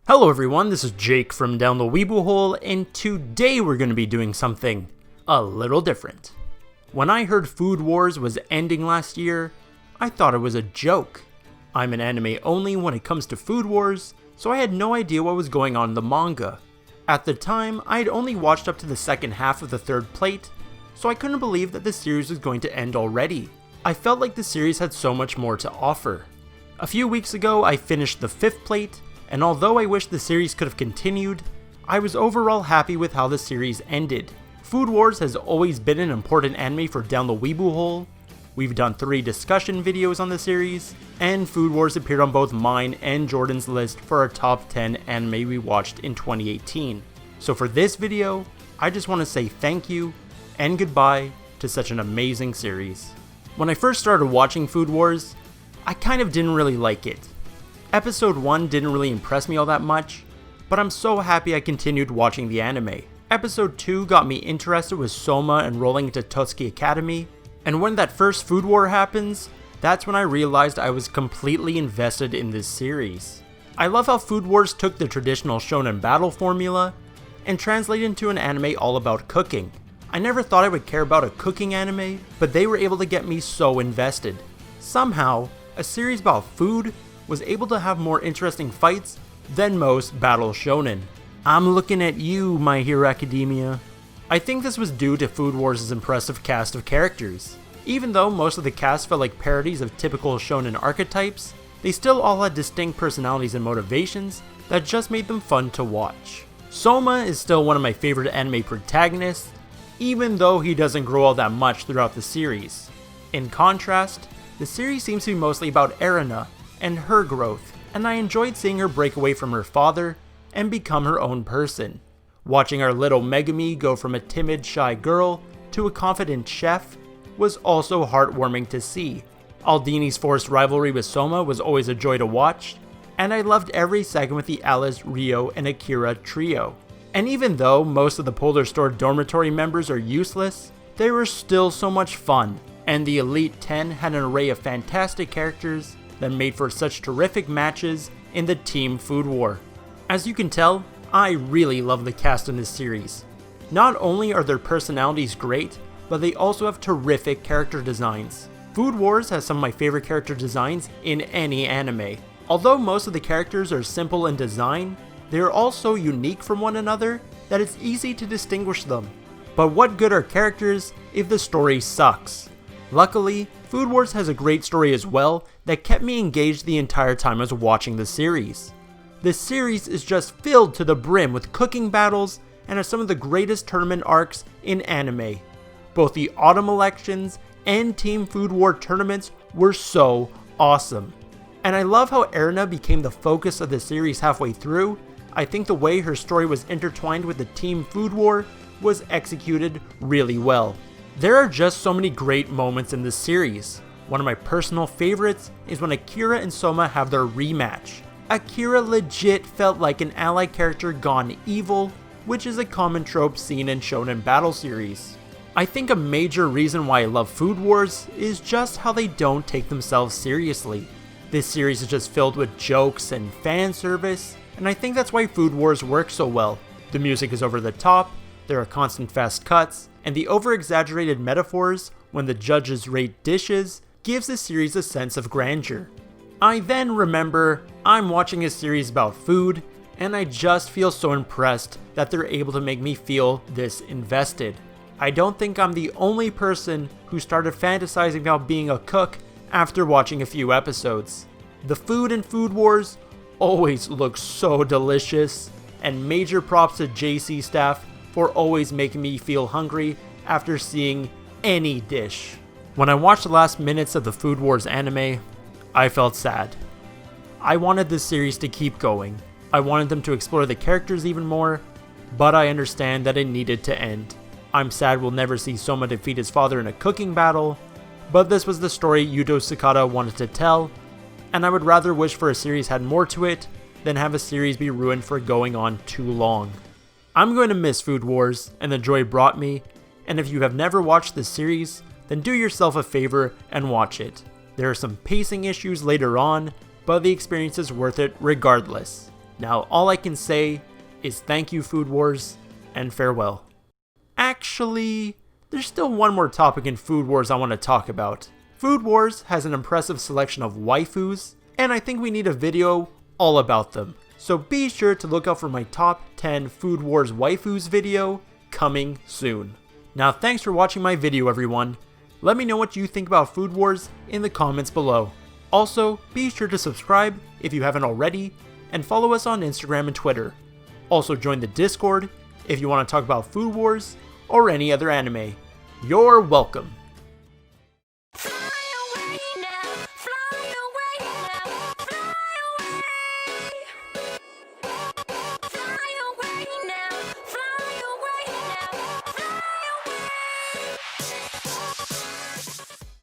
Hello everyone, this is Jake from Down the Weeaboo Hole, and today we're going to be doing something a little different. When I heard Food Wars was ending last year, I thought it was a joke. I'm an anime only when it comes to Food Wars, so I had no idea what was going on in the manga. At the time, I had only watched up to the second half of the third plate, so I couldn't believe that the series was going to end already. I felt like the series had so much more to offer. A few weeks ago, I finished the fifth plate, and although I wish the series could have continued, I was overall happy with how the series ended. Food Wars has always been an important anime for Down the Weeaboo Hole. We've done 3 discussion videos on the series, and Food Wars appeared on both mine and Jordan's list for our top 10 anime we watched in 2018. So for this video, I just want to say thank you and goodbye to such an amazing series. When I first started watching Food Wars, I kind of didn't really like it. Episode 1 didn't really impress me all that much, but I'm so happy I continued watching the anime. Episode 2 got me interested with Soma enrolling into Totsuki Academy, and when that first food war happens, that's when I realized I was completely invested in this series. I love how Food Wars took the traditional shonen battle formula and translated into an anime all about cooking. I never thought I would care about a cooking anime, but they were able to get me so invested. Somehow, a series about food was able to have more interesting fights than most battle shonen. I'm looking at you, My Hero Academia. I think this was due to Food Wars' impressive cast of characters. Even though most of the cast felt like parodies of typical shonen archetypes, they still all had distinct personalities and motivations that just made them fun to watch. Soma is still one of my favorite anime protagonists, even though he doesn't grow all that much throughout the series. In contrast, the series seems to be mostly about Erina and her growth, and I enjoyed seeing her break away from her father and become her own person. Watching our little Megumi go from a timid, shy girl to a confident chef was also heartwarming to see. Aldini's forced rivalry with Soma was always a joy to watch, and I loved every second with the Alice, Rio, and Akira trio. And even though most of the Polar Store dormitory members are useless, they were still so much fun, and the Elite 10 had an array of fantastic characters that made for such terrific matches in the Team Food War. As you can tell, I really love the cast in this series. Not only are their personalities great, but they also have terrific character designs. Food Wars has some of my favorite character designs in any anime. Although most of the characters are simple in design, they are all so unique from one another that it's easy to distinguish them. But what good are characters if the story sucks? Luckily, Food Wars has a great story as well that kept me engaged the entire time I was watching the series. This series is just filled to the brim with cooking battles and has some of the greatest tournament arcs in anime. Both the autumn elections and Team Food War tournaments were so awesome. And I love how Erina became the focus of the series halfway through. I think the way her story was intertwined with the Team Food War was executed really well. There are just so many great moments in this series. One of my personal favorites is when Akira and Soma have their rematch. Akira legit felt like an ally character gone evil, which is a common trope seen in shonen battle series. I think a major reason why I love Food Wars is just how they don't take themselves seriously. This series is just filled with jokes and fan service, and I think that's why Food Wars works so well. The music is over the top, there are constant fast cuts, and the over-exaggerated metaphors when the judges rate dishes gives the series a sense of grandeur. I then remember I'm watching a series about food, and I just feel so impressed that they're able to make me feel this invested. I don't think I'm the only person who started fantasizing about being a cook after watching a few episodes. The food in Food Wars always looks so delicious, and major props to JC staff for always making me feel hungry after seeing any dish. When I watched the last minutes of the Food Wars anime, I felt sad. I wanted this series to keep going. I wanted them to explore the characters even more, but I understand that it needed to end. I'm sad we'll never see Soma defeat his father in a cooking battle, but this was the story Yuto Sakata wanted to tell, and I would rather wish for a series had more to it than have a series be ruined for going on too long. I'm going to miss Food Wars and the joy it brought me, and if you have never watched this series, then do yourself a favor and watch it. There are some pacing issues later on, but the experience is worth it regardless. Now all I can say is thank you, Food Wars, and farewell. Actually, there's still one more topic in Food Wars I want to talk about. Food Wars has an impressive selection of waifus, and I think we need a video all about them. So be sure to look out for my top 10 Food Wars waifus video coming soon. Now thanks for watching my video, everyone. Let me know what you think about Food Wars in the comments below. Also, be sure to subscribe if you haven't already, and follow us on Instagram and Twitter. Also join the Discord if you want to talk about Food Wars or any other anime. You're welcome. Fly away now, fly